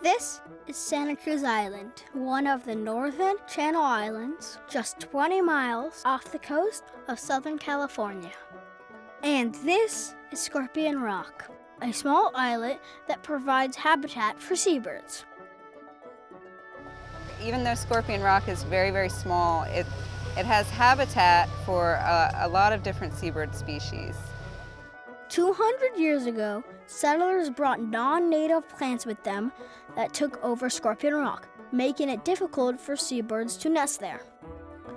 This is Santa Cruz Island, one of the northern Channel Islands, just 20 miles off the coast of Southern California. And this is Scorpion Rock, a small islet that provides habitat for seabirds. Even though Scorpion Rock is very, very small, it has habitat for a lot of different seabird species. 200 years ago, settlers brought non-native plants with them that took over Scorpion Rock, making it difficult for seabirds to nest there.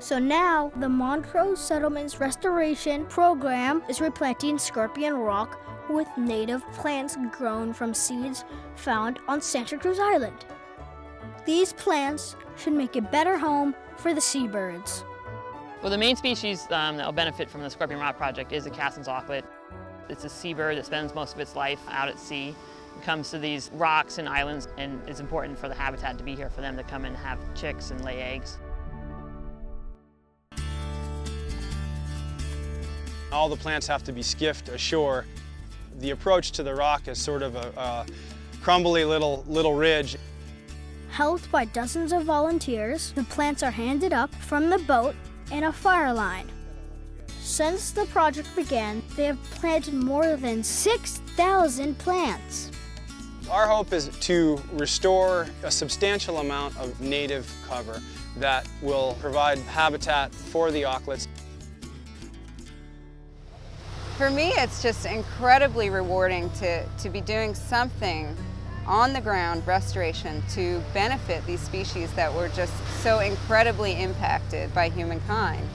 So now, the Montrose Settlement's restoration program is replanting Scorpion Rock with native plants grown from seeds found on Santa Cruz Island. These plants should make a better home for the seabirds. Well, the main species that will benefit from the Scorpion Rock project is the Cassin's Auklet. It's a seabird that spends most of its life out at sea. It comes to these rocks and islands, and it's important for the habitat to be here for them to come and have chicks and lay eggs. All the plants have to be skiffed ashore. The approach to the rock is sort of a crumbly little ridge. Helped by dozens of volunteers, the plants are handed up from the boat in a fire line. Since the project began, they have planted more than 6,000 plants. Our hope is to restore a substantial amount of native cover that will provide habitat for the auklets. For me, it's just incredibly rewarding to be doing something on the ground restoration to benefit these species that were just so incredibly impacted by humankind.